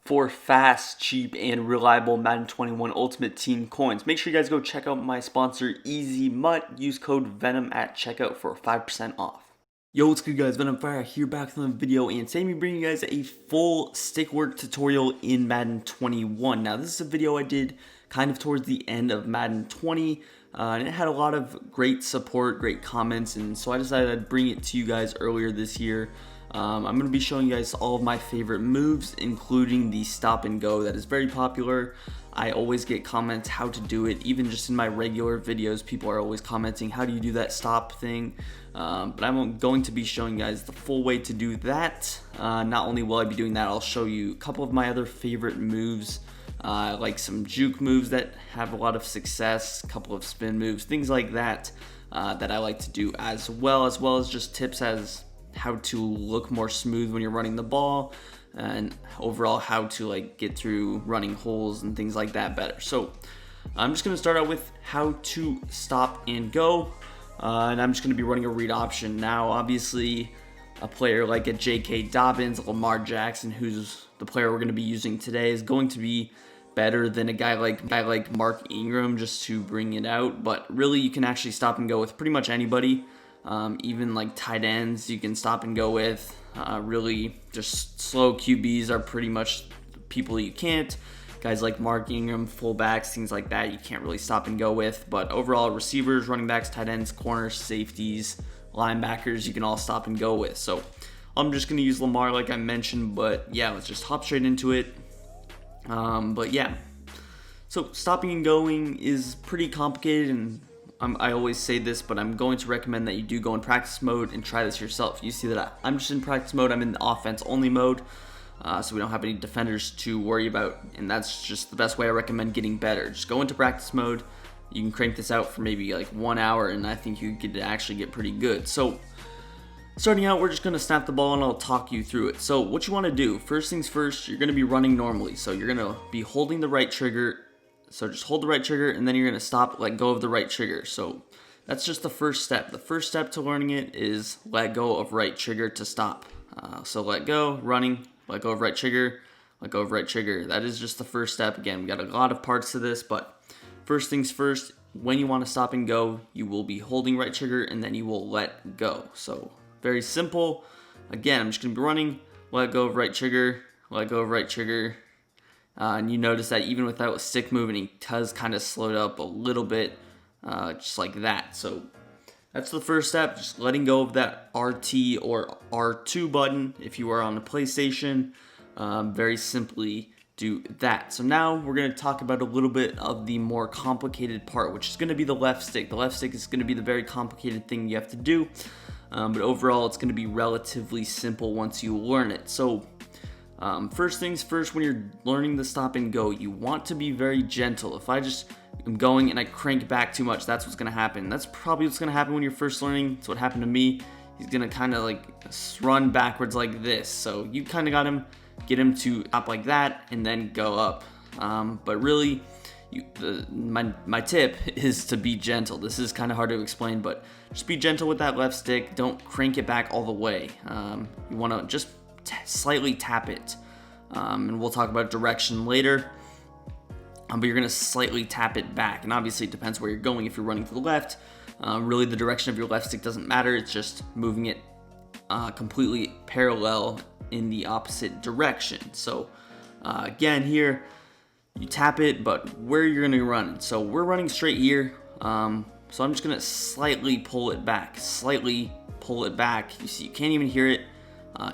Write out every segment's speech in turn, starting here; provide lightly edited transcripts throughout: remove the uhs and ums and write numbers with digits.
for fast, cheap, and reliable Madden 21 Ultimate Team coins. Make sure you guys go check out my sponsor, Easy Mutt. Use code VENOM at checkout for 5% off. Yo, what's good guys, Venom Fire here back with another video, and today I'm bringing you guys a full stick work tutorial in Madden 21. Now this is a video I did kind of towards the end of Madden 20, and it had a lot of great support, great comments, and so I decided I'd bring it to you guys earlier this year. I'm going to be showing you guys all of my favorite moves, including the stop and go that is very popular. I always get comments how to do it, even just in my regular videos. People are always commenting, how do you do that stop thing? But I'm going to be showing you guys the full way to do that. Not only will I be doing that, I'll show you a couple of my other favorite moves, like some juke moves that have a lot of success, a couple of spin moves, things like that, that I like to do as well as just tips as how to look more smooth when you're running the ball, and overall how to like get through running holes and things like that better. So I'm just going to start out with how to stop and go, and I'm just going to be running a read option. Now obviously a player like a J.K. Dobbins, Lamar Jackson, who's the player we're going to be using today, is going to be better than a guy like Mark Ingram, just to bring it out. But really you can actually stop and go with pretty much anybody. Even like tight ends you can stop and go with. Really just slow QBs are pretty much people you can't. Guys like Mark Ingram, fullbacks, things like that you can't really stop and go with. But overall, receivers, running backs, tight ends, corners, safeties, linebackers, you can all stop and go with. So I'm just going to use Lamar like I mentioned, but yeah, let's just hop straight into it. But yeah, so stopping and going is pretty complicated, and I always say this, but I'm going to recommend that you do go in practice mode and try this yourself. You see that I'm just in practice mode. I'm in the offense only mode, so we don't have any defenders to worry about, and that's just the best way I recommend getting better. Just go into practice mode. You can crank this out for maybe like 1 hour, and I think you could actually get pretty good. So starting out, we're just going to snap the ball and I'll talk you through it. So what you want to do, first things first, you're going to be running normally. So you're going to be holding the right trigger. So just hold the right trigger, and then you're going to stop, let go of the right trigger. So that's just the first step. The first step to learning it is let go of right trigger to stop. So let go, running, let go of right trigger, let go of right trigger. That is just the first step. Again, we got a lot of parts to this, but first things first, when you want to stop and go, you will be holding right trigger, and then you will let go. So very simple. Again, I'm just going to be running, let go of right trigger, let go of right trigger. And you notice that even without a stick moving, he does kind of slowed up a little bit, just like that. So that's the first step, just letting go of that RT or R2 button if you are on the PlayStation. Very simply do that. So now we're going to talk about a little bit of the more complicated part, which is going to be the left stick. The left stick is going to be the very complicated thing you have to do, but overall it's going to be relatively simple once you learn it. So first things first, when you're learning the stop and go, you want to be very gentle. If I just am going and I crank back too much, that's what's going to happen. That's probably what's going to happen when you're first learning. It's what happened to me. He's going to kind of like run backwards like this. So you kind of got him, get him to stop like that and then go up. But really, my tip is to be gentle. This is kind of hard to explain, but just be gentle with that left stick. Don't crank it back all the way. You want to just slightly tap it, and we'll talk about direction later, but you're going to slightly tap it back, and obviously it depends where you're going. If you're running to the left, really the direction of your left stick doesn't matter. It's just moving it completely parallel in the opposite direction. So again, here you tap it, but where you're going to run. So we're running straight here, so I'm just going to slightly pull it back. You see, you can't even hear it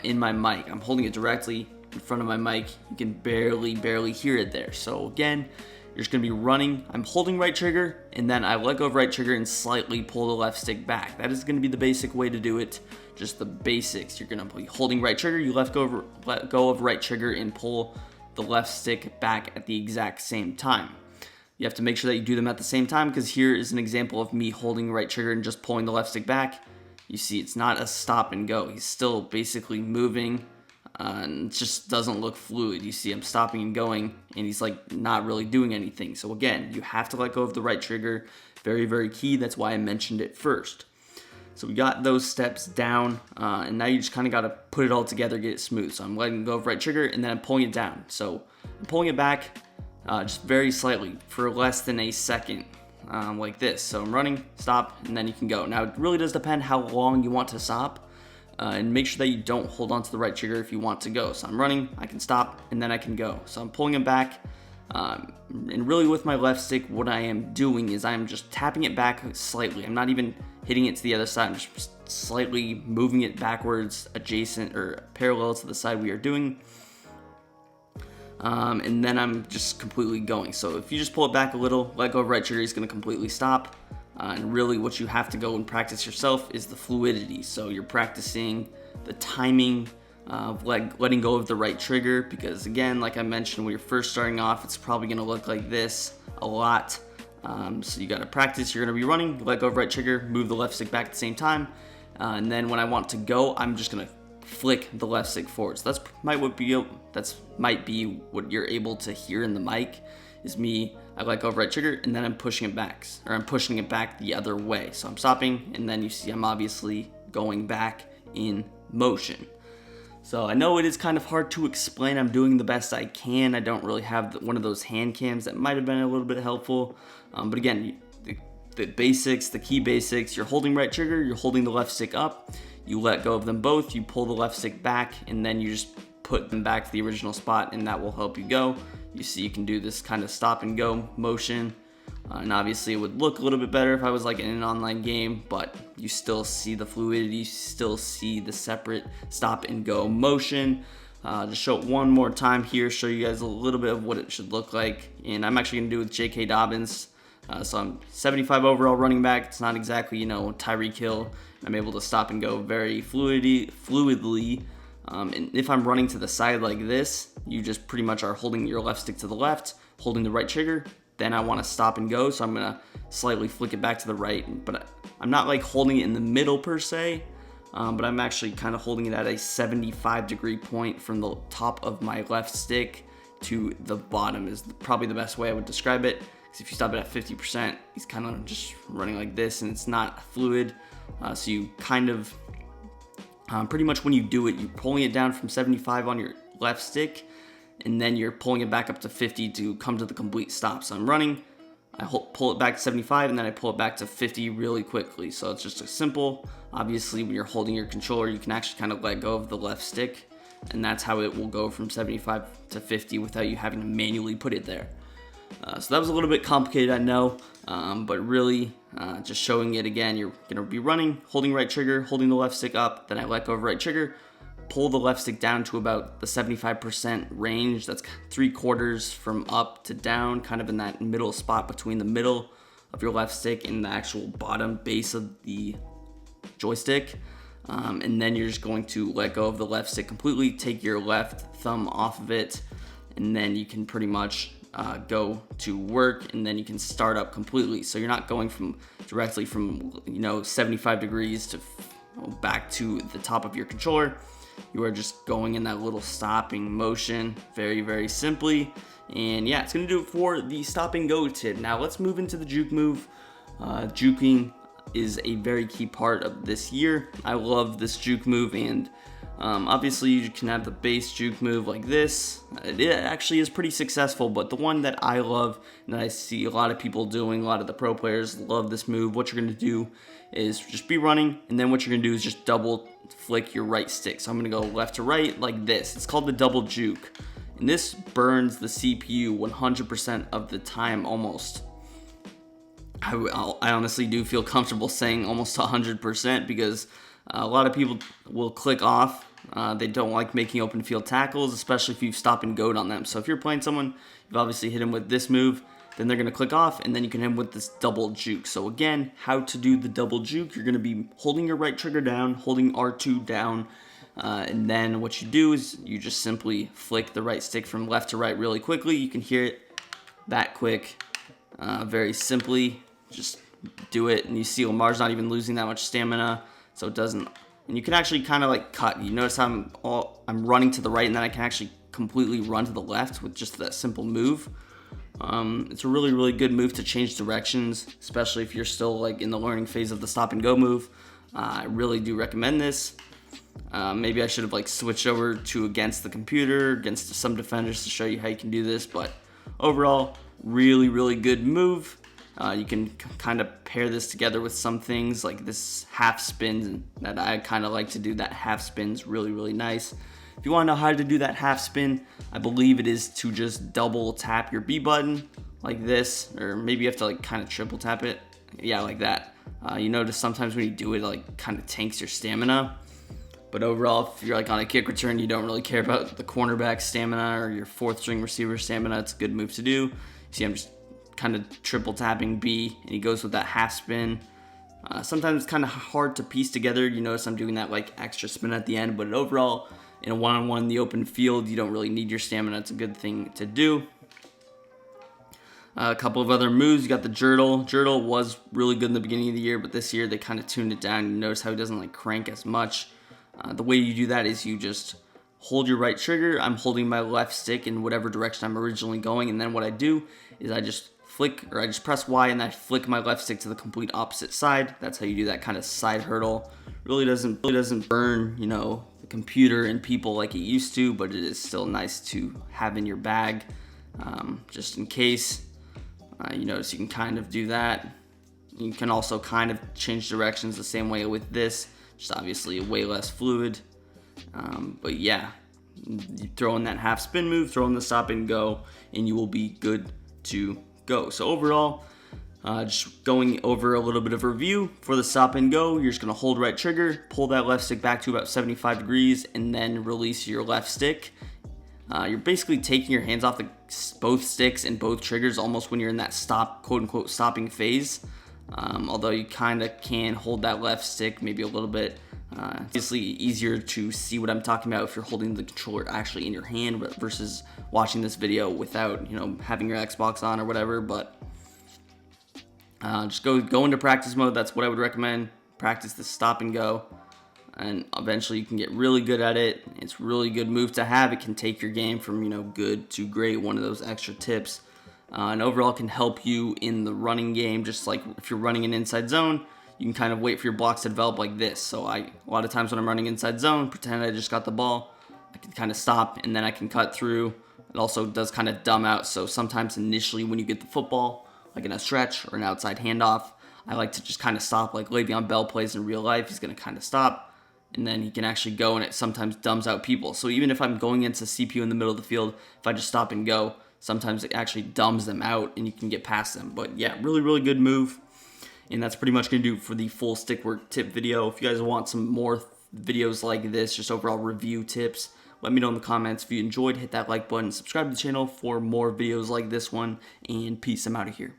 in my mic. I'm holding it directly in front of my mic. You can barely hear it there. So again, you're just going to be running. I'm holding right trigger, and then I let go of right trigger and slightly pull the left stick back. That is going to be the basic way to do it. Just the basics. You're going to be holding right trigger, you let go of right trigger and pull the left stick back at the exact same time. You have to make sure that you do them at the same time, because here is an example of me holding right trigger and just pulling the left stick back. You see, it's not a stop and go. He's still basically moving, and it just doesn't look fluid. You see, I'm stopping and going, and he's like not really doing anything. So again, you have to let go of the right trigger. Very, very key. That's why I mentioned it first. So we got those steps down, and now you just kind of got to put it all together, get it smooth. So I'm letting go of right trigger, and then I'm pulling it down. So I'm pulling it back just very slightly for less than a second, like this. So I'm running, stop, and then you can go. Now it really does depend how long you want to stop, and make sure that you don't hold on to the right trigger if you want to go. So I'm running, I can stop, and then I can go. So I'm pulling it back. And really with my left stick, what I am doing is I'm just tapping it back slightly. I'm not even hitting it to the other side. I'm just slightly moving it backwards, adjacent or parallel to the side we are doing. And then I'm just completely going. So if you just pull it back a little, let go of right trigger, he's going to completely stop. And really what you have to go and practice yourself is the fluidity. So you're practicing the timing of letting go of the right trigger, because again, like I mentioned, when you're first starting off, it's probably going to look like this a lot. So you got to practice. You're going to be running, let go of right trigger, move the left stick back at the same time, and then when I want to go, I'm just going to flick the left stick forward. So that might be what you're able to hear in the mic, is me. I let go of right trigger, and then I'm pushing it back, or I'm pushing it back the other way. So I'm stopping, and then you see I'm obviously going back in motion. So I know it is kind of hard to explain. I'm doing the best I can. I don't really have one of those hand cams that might have been a little bit helpful. But again, the basics, the key basics, you're holding right trigger, you're holding the left stick up, you let go of them both, you pull the left stick back, and then you just put them back to the original spot, and that will help you go. You see you can do this kind of stop and go motion. And obviously it would look a little bit better if I was like in an online game, but you still see the fluidity, you still see the separate stop and go motion. Just show it one more time here, show you guys a little bit of what it should look like. And I'm actually going to do with J.K. Dobbins. So I'm 75 overall running back. It's not exactly, Tyreek Hill. I'm able to stop and go very fluidly. And if I'm running to the side like this, you just pretty much are holding your left stick to the left, holding the right trigger. Then I want to stop and go, so I'm going to slightly flick it back to the right. But I'm not like holding it in the middle per se, but I'm actually kind of holding it at a 75-degree point from the top of my left stick to the bottom is probably the best way I would describe it. Because if you stop it at 50%, he's kind of just running like this, and it's not fluid. So you kind of, pretty much when you do it, you're pulling it down from 75 on your left stick, and then you're pulling it back up to 50 to come to the complete stop. So I'm running, I pull it back to 75, and then I pull it back to 50 really quickly. So it's just a simple, obviously when you're holding your controller, you can actually kind of let go of the left stick, and that's how it will go from 75 to 50 without you having to manually put it there. So that was a little bit complicated, I know, but really just showing it again. You're going to be running, holding right trigger, holding the left stick up, then I let go of right trigger, pull the left stick down to about the 75% range. That's 3/4 from up to down, kind of in that middle spot between the middle of your left stick and the actual bottom base of the joystick. And then you're just going to let go of the left stick completely, take your left thumb off of it, and then you can pretty much go to work, and then you can start up completely. So you're not going directly from 75 degrees to back to the top of your controller. You are just going in that little stopping motion very, very simply. And yeah, it's going to do it for the stop and go tip. Now let's move into the juke move. Juking is a very key part of this year. I love this juke move, and obviously you can have the base juke move like this. It actually is pretty successful, but the one that I love and that I see a lot of people doing, a lot of the pro players love this move. What you're going to do is just be running, and then what you're going to do is just double flick your right stick. So I'm going to go left to right like this. It's called the double juke, and this burns the CPU 100% of the time almost. I honestly do feel comfortable saying almost 100%, because a lot of people will click off. They don't like making open field tackles, especially if you stop and goad on them. So if you're playing someone, you've obviously hit them with this move, then they're going to click off, and then you can hit them with this double juke. So again, how to do the double juke: you're going to be holding your right trigger down, holding R2 down, and then what you do is you just simply flick the right stick from left to right really quickly. You can hear it that quick, very simply. Just do it, and you see Lamar's not even losing that much stamina, so it doesn't. And you can actually kind of like cut. You notice how I'm running to the right, and then I can actually completely run to the left with just that simple move. It's a really, really good move to change directions, especially if you're still like in the learning phase of the stop and go move. I really do recommend this. Maybe I should have like switched over to against the computer, against some defenders to show you how you can do this, but overall, really good move. You can kind of pair this together with some things like this half spin that I kind of like to do. That half spin's really nice. If you want to know how to do that half spin, I believe it is to just double tap your B button like this, or maybe you have to like kind of triple tap it. Yeah, like that. You notice sometimes when you do it, like kind of tanks your stamina. But overall, if you're like on a kick return, you don't really care about the cornerback stamina or your fourth string receiver stamina. It's a good move to do. See, I'm just kind of triple tapping B, and he goes with that half spin. Sometimes it's kind of hard to piece together. You notice I'm doing that like extra spin at the end, but overall, in a one-on-one in the open field, you don't really need your stamina. It's a good thing to do. A couple of other moves. You got the Jurtle. Jurtle was really good in the beginning of the year, but this year they kind of tuned it down. You notice how he doesn't like crank as much. The way you do that is you just hold your right trigger. I'm holding my left stick in whatever direction I'm originally going, and then what I do is I just flick, or I just press Y and I flick my left stick to the complete opposite side. That's how you do that kind of side hurdle. Really doesn't burn, you know, the computer and people like it used to, but it is still nice to have in your bag, just in case. You notice you can kind of do that. You can also kind of change directions the same way with this, just obviously way less fluid. But yeah, you throw in that half spin move, throw in the stop and go, and you will be good to go. So overall, just going over a little bit of review for the stop and go, you're just gonna hold right trigger, pull that left stick back to about 75 degrees, and then release your left stick. You're basically taking your hands off both sticks and both triggers almost when you're in that stop, quote unquote, stopping phase. Although you kind of can hold that left stick maybe a little bit. Obviously easier to see what I'm talking about if you're holding the controller actually in your hand versus watching this video without, you know, having your Xbox on or whatever. But just go into practice mode. That's what I would recommend. Practice the stop and go, and eventually you can get really good at it. It's a really good move to have. It can take your game from, you know, good to great. One of those extra tips. And overall can help you in the running game. Just like if you're running an inside zone, you can kind of wait for your blocks to develop like this. So a lot of times when I'm running inside zone, pretend I just got the ball, I can kind of stop and then I can cut through. It also does kind of dumb out. So sometimes initially when you get the football, like in a stretch or an outside handoff, I like to just kind of stop, like Le'Veon Bell plays in real life. He's going to kind of stop, and then he can actually go, and it sometimes dumbs out people. So even if I'm going into CPU in the middle of the field, if I just stop and go, sometimes it actually dumbs them out and you can get past them. But yeah, really good move. And that's pretty much going to do it for the full stick work tip video. If you guys want some more videos like this, just overall review tips, let me know in the comments. If you enjoyed, hit that like button, subscribe to the channel for more videos like this one, and peace. I'm out of here.